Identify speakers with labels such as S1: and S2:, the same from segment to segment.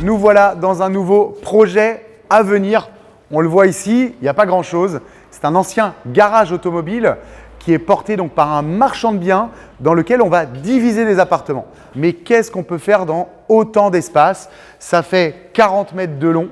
S1: nous voilà dans un nouveau projet à venir. On le voit ici, il n'y a pas grand-chose. C'est un ancien garage automobile qui est porté donc par un marchand de biens dans lequel on va diviser des appartements. Mais qu'est-ce qu'on peut faire dans autant d'espace? Ça fait 40 mètres de long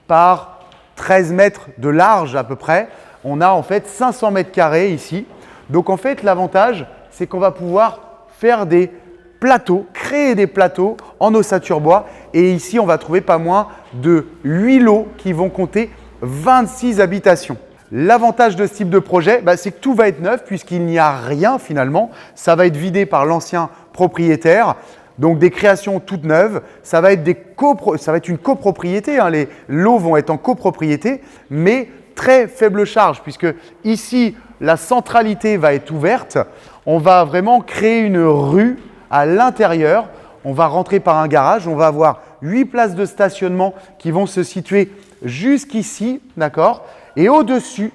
S1: par 13 mètres de large à peu près. On a en fait 500 mètres carrés ici. Donc en fait, l'avantage, c'est qu'on va pouvoir faire des plateaux, créer des plateaux en ossature bois. Et ici, on va trouver pas moins de 8 lots qui vont compter 26 habitations. L'avantage de ce type de projet, c'est que tout va être neuf puisqu'il n'y a rien finalement. Ça va être vidé par l'ancien propriétaire. Donc des créations toutes neuves. Ça va être une copropriété. Les lots vont être en copropriété, mais très faible charge puisque ici, la centralité va être ouverte. On va vraiment créer une rue à l'intérieur. On va rentrer par un garage. On va avoir 8 places de stationnement qui vont se situer jusqu'ici, d'accord? Et au-dessus,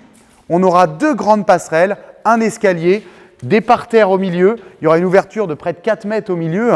S1: on aura 2 grandes passerelles, un escalier, des parterres au milieu. Il y aura une ouverture de près de 4 mètres au milieu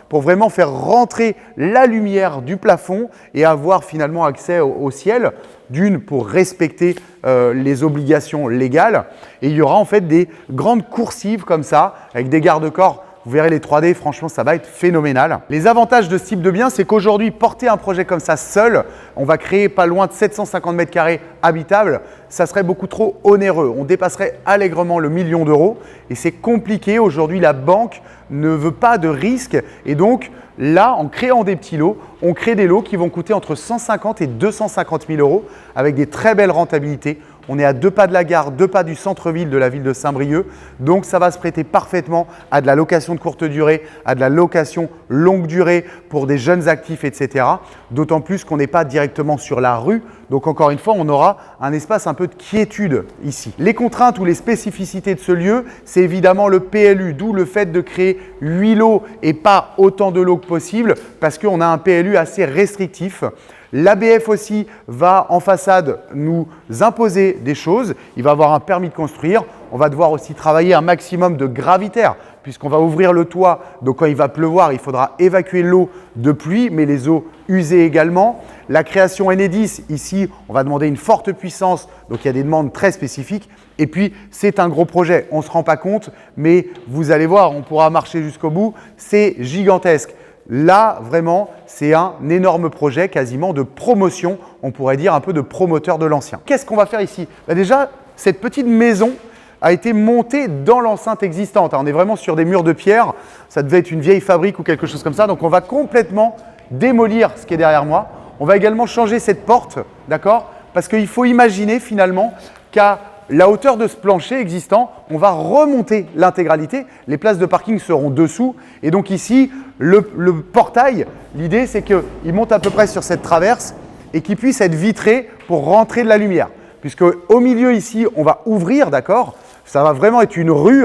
S1: pour vraiment faire rentrer la lumière du plafond et avoir finalement accès au ciel. D'une, pour respecter les obligations légales. Et il y aura en fait des grandes coursives comme ça, avec des garde-corps. Vous verrez les 3D, franchement, ça va être phénoménal. Les avantages de ce type de bien, c'est qu'aujourd'hui, porter un projet comme ça seul, on va créer pas loin de 750 mètres carrés habitables, ça serait beaucoup trop onéreux. On dépasserait allègrement le million d'euros et c'est compliqué. Aujourd'hui, la banque ne veut pas de risque et donc là, en créant des petits lots, on crée des lots qui vont coûter entre 150 et 250 000 euros avec des très belles rentabilités. On est à 2 pas de la gare, 2 pas du centre-ville de la ville de Saint-Brieuc. Donc, ça va se prêter parfaitement à de la location de courte durée, à de la location longue durée pour des jeunes actifs, etc. D'autant plus qu'on n'est pas directement sur la rue. Donc, encore une fois, on aura un espace un peu de quiétude ici. Les contraintes ou les spécificités de ce lieu, c'est évidemment le PLU, d'où le fait de créer 8 lots et pas autant de lots que possible parce qu'on a un PLU assez restrictif. L'ABF aussi va en façade nous imposer des choses. Il va avoir un permis de construire. On va devoir aussi travailler un maximum de gravitaire puisqu'on va ouvrir le toit. Donc quand il va pleuvoir, il faudra évacuer l'eau de pluie, mais les eaux usées également. La création Enedis, ici, on va demander une forte puissance. Donc il y a des demandes très spécifiques. Et puis, c'est un gros projet. On ne se rend pas compte, mais vous allez voir, on pourra marcher jusqu'au bout. C'est gigantesque. Là, vraiment, c'est un énorme projet quasiment de promotion, on pourrait dire un peu de promoteur de l'ancien. Qu'est-ce qu'on va faire ici? Déjà, cette petite maison a été montée dans l'enceinte existante. On est vraiment sur des murs de pierre, ça devait être une vieille fabrique ou quelque chose comme ça. Donc, on va complètement démolir ce qui est derrière moi. On va également changer cette porte, d'accord? Parce qu'il faut imaginer finalement qu'à la hauteur de ce plancher existant, on va remonter l'intégralité. Les places de parking seront dessous. Et donc ici, le portail, l'idée c'est qu'il monte à peu près sur cette traverse et qu'il puisse être vitré pour rentrer de la lumière. Puisque au milieu ici, on va ouvrir, d'accord? Ça va vraiment être une rue.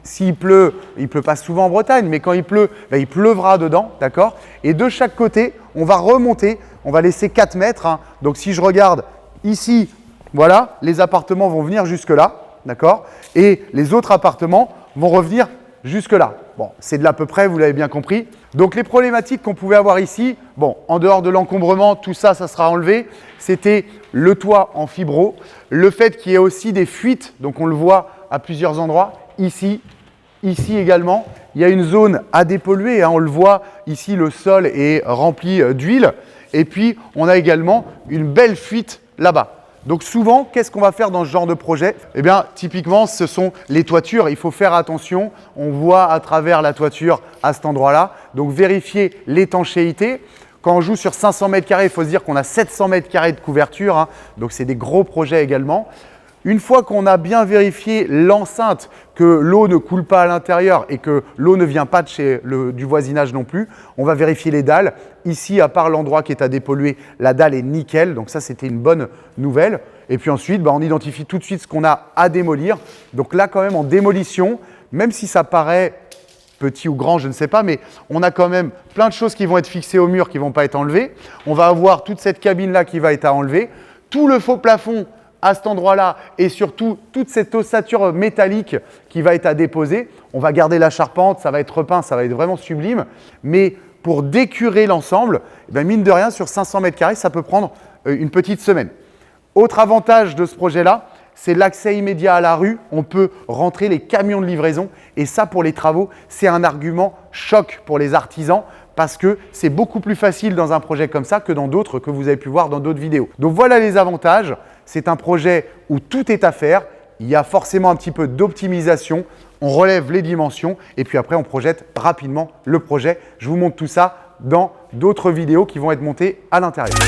S1: S'il pleut, il ne pleut pas souvent en Bretagne, mais quand il pleut, il pleuvra dedans, d'accord? Et de chaque côté, on va remonter. On va laisser 4 mètres. Donc si je regarde ici, voilà, les appartements vont venir jusque-là, d'accord? Et les autres appartements vont revenir jusque-là. Bon, c'est de l'à peu près, vous l'avez bien compris. Donc, les problématiques qu'on pouvait avoir ici, bon, en dehors de l'encombrement, tout ça, ça sera enlevé. C'était le toit en fibro, le fait qu'il y ait aussi des fuites, donc on le voit à plusieurs endroits, ici également. Il y a une zone à dépolluer, on le voit, ici, le sol est rempli d'huile. Et puis, on a également une belle fuite là-bas. Donc souvent, qu'est-ce qu'on va faire dans ce genre de projet? Eh bien, typiquement, ce sont les toitures. Il faut faire attention. On voit à travers la toiture à cet endroit-là. Donc, vérifier l'étanchéité. Quand on joue sur 500 mètres carrés, il faut se dire qu'on a 700 mètres carrés de couverture. Donc, c'est des gros projets également. Une fois qu'on a bien vérifié l'enceinte, que l'eau ne coule pas à l'intérieur et que l'eau ne vient pas du voisinage non plus, on va vérifier les dalles. Ici, à part l'endroit qui est à dépolluer, la dalle est nickel. Donc ça, c'était une bonne nouvelle. Et puis ensuite, on identifie tout de suite ce qu'on a à démolir. Donc là, quand même, en démolition, même si ça paraît petit ou grand, je ne sais pas, mais on a quand même plein de choses qui vont être fixées au mur qui ne vont pas être enlevées. On va avoir toute cette cabine-là qui va être à enlever. Tout le faux plafond à cet endroit-là et surtout toute cette ossature métallique qui va être à déposer. On va garder la charpente, ça va être repeint, ça va être vraiment sublime. Mais pour décurer l'ensemble, mine de rien, sur 500 mètres carrés, ça peut prendre une petite semaine. Autre avantage de ce projet-là, c'est l'accès immédiat à la rue. On peut rentrer les camions de livraison et ça, pour les travaux, c'est un argument choc pour les artisans parce que c'est beaucoup plus facile dans un projet comme ça que dans d'autres que vous avez pu voir dans d'autres vidéos. Donc voilà les avantages. C'est un projet où tout est à faire. Il y a forcément un petit peu d'optimisation. On relève les dimensions et puis après, on projette rapidement le projet. Je vous montre tout ça dans d'autres vidéos qui vont être montées à l'intérieur.